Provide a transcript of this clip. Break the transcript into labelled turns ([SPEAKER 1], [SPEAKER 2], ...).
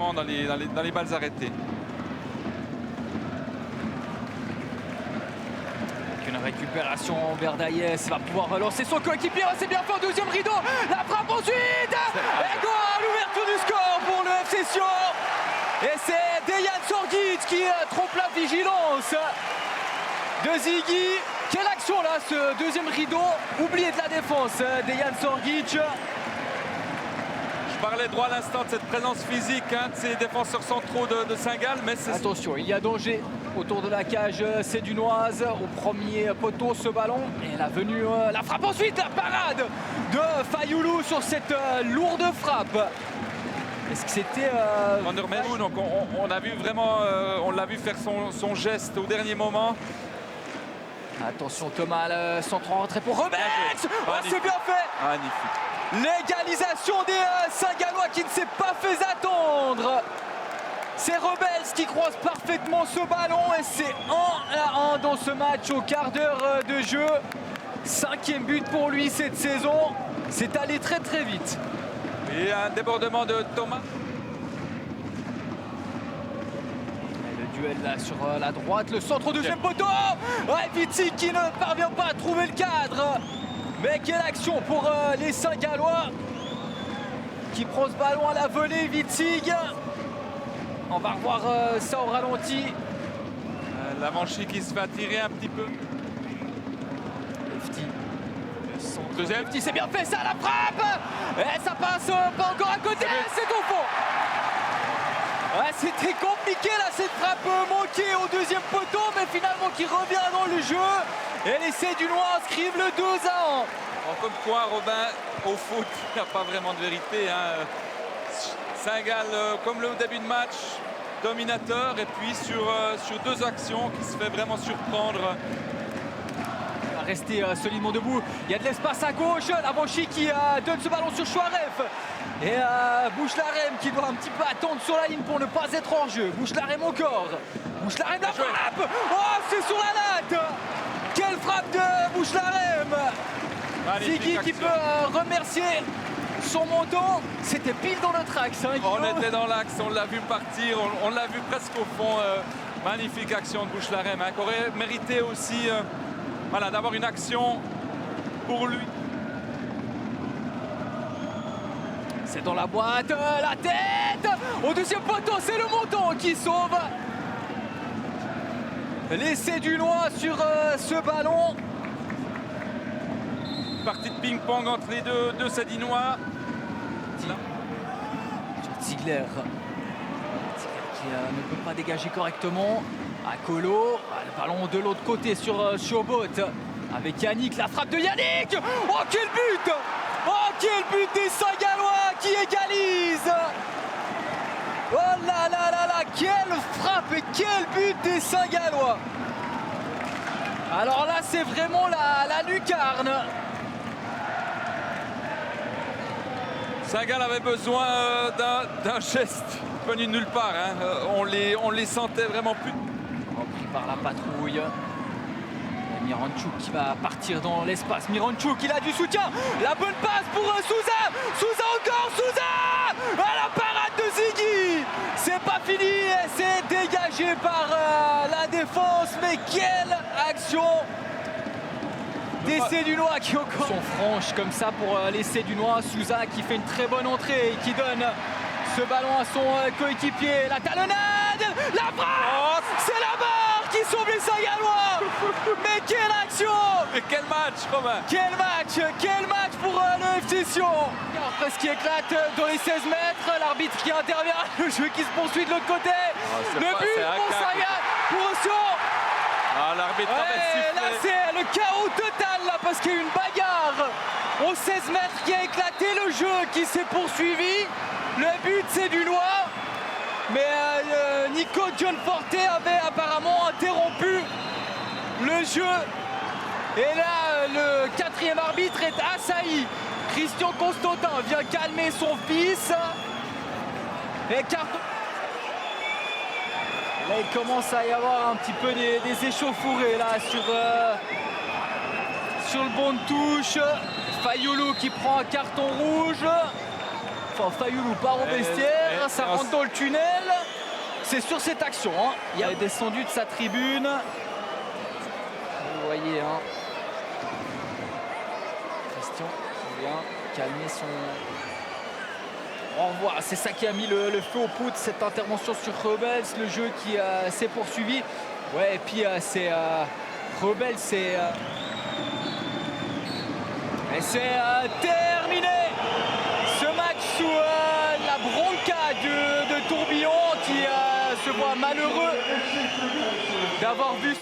[SPEAKER 1] notamment dans les balles arrêtées.
[SPEAKER 2] Une récupération, Verdaillès va pouvoir relancer son coéquipier, c'est bien fait au deuxième rideau, la frappe ensuite, et goal, l'ouverture du score pour le FC Sion. Et c'est Dejan Sorgic qui trompe la vigilance de Ziggy. Quelle action là, ce deuxième rideau, oublié de la défense, Dejan Sorgic.
[SPEAKER 1] Je parlais droit à l'instant de cette présence physique de ces défenseurs centraux de Saint-Gall, mais c'est...
[SPEAKER 2] Attention, il y a danger autour de la cage sédunoise, au premier poteau ce ballon, et la venue, la frappe ensuite, la parade de Fayoulou sur cette lourde frappe. Est-ce que c'était...
[SPEAKER 1] Van der Merwe, donc on a vu vraiment, on l'a vu faire son geste au dernier moment.
[SPEAKER 2] Attention Thomas, le centre en retrait pour Rebels. Oh, c'est bien fait.
[SPEAKER 1] Magnifique.
[SPEAKER 2] L'égalisation des Saint-Gallois qui ne s'est pas fait attendre. C'est Rebels qui croise parfaitement ce ballon et c'est 1-1 dans ce match au quart d'heure de jeu. 5e but pour lui cette saison. C'est allé très très vite.
[SPEAKER 1] Et un débordement de Thomas.
[SPEAKER 2] Duel là sur la droite, le centre au deuxième poteau. Ouais, Wittig qui ne parvient pas à trouver le cadre. Mais quelle action pour les Saint-Gallois qui prend ce ballon à la volée, Wittig. On va revoir ça au ralenti.
[SPEAKER 1] Lavanchy qui se fait attirer un petit peu.
[SPEAKER 2] Efti. Le centre.
[SPEAKER 1] Deuxième.
[SPEAKER 2] Efti, c'est bien fait ça, la frappe. Et ça passe pas encore à côté, c'est au fond. Ouais, c'était compliqué là, cette frappe manquée au deuxième poteau, mais finalement qui revient dans le jeu. Et les Sédunois inscrivent le 2-1.
[SPEAKER 1] Comme quoi, Robin, au foot, il n'y a pas vraiment de vérité. Saint-Gall, comme le début de match, dominateur. Et puis sur deux actions qui se fait vraiment surprendre.
[SPEAKER 2] Il va rester solidement debout. Il y a de l'espace à gauche. Lavanchy qui donne ce ballon sur Chouaref. Et Bouchelarem qui doit un petit peu attendre sur la ligne pour ne pas être hors jeu. Bouchelarem encore. Bouchelarem la frappe. Oh, c'est sur la latte. Quelle frappe de Bouchelarem. Ziggy qui peut remercier son montant. C'était pile dans notre axe.
[SPEAKER 1] On était dans l'axe, on l'a vu partir, on l'a vu presque au fond. Magnifique action de Bouchelarem, qui aurait mérité aussi d'avoir une action pour lui.
[SPEAKER 2] C'est dans la boîte, la tête. Au deuxième poteau, c'est le montant qui sauve. Les Sédunois sur ce ballon.
[SPEAKER 1] Partie de ping-pong entre les deux Sédunois.
[SPEAKER 2] Ziegler qui ne peut pas dégager correctement. À Colo, le ballon de l'autre côté sur Chobot. Avec Yannick, la frappe de Yannick. Oh, quel but! Oh, quel but des Saint-Gallois qui égalise! Oh là là là là, quelle frappe et quel but des Saint-Gallois! Alors là, c'est vraiment la lucarne.
[SPEAKER 1] Saint-Gall avait besoin d'un geste venu de nulle part. On les sentait vraiment plus.
[SPEAKER 2] Repris par la patrouille. Miranchuk qui va partir dans l'espace. Miranchuk, il a du soutien. La bonne passe pour Souza. Souza encore, Souza. La parade de Ziggy. C'est pas fini. C'est dégagé par la défense. Mais quelle action des Sédunois qui encore sont franches comme ça pour les Sédunois. Souza qui fait une très bonne entrée et qui donne ce ballon à son coéquipier. La talonnade. La frappe. C'est la barre qui sauve les Saint-Gallois. Mais quelle action!
[SPEAKER 1] Et quel match, Romain!
[SPEAKER 2] Quel match pour le FC Sion! Parce qu'il éclate dans les 16 mètres, l'arbitre qui intervient, le jeu qui se poursuit de l'autre côté. Le but pour Saint-Gall, pour Sion!
[SPEAKER 1] L'arbitre avait sifflé.
[SPEAKER 2] Là c'est le chaos total là, parce qu'il y a eu une bagarre aux 16 mètres qui a éclaté, le jeu qui s'est poursuivi. Le but c'est du noir. Mais Nico Gianforte avait apparemment interrompu le jeu. Et là, le quatrième arbitre est assailli. Christian Constantin vient calmer son fils. Et carton. Là, il commence à y avoir un petit peu des échauffourées là sur le banc de touche. Fayoulou qui prend un carton rouge. Fayoulou part au vestiaire, ça rentre dans le tunnel. C'est sur cette action, hein. Il est descendu de sa tribune. Vous voyez, hein. Christian qui vient calmer son... On revoit, c'est ça qui a mis le feu aux poudres, cette intervention sur Rebels, le jeu qui s'est poursuivi. Ouais, et puis c'est Rebels, c'est terminé ce match sous la bronca de Tourbillon qui se voit malheureux d'avoir vu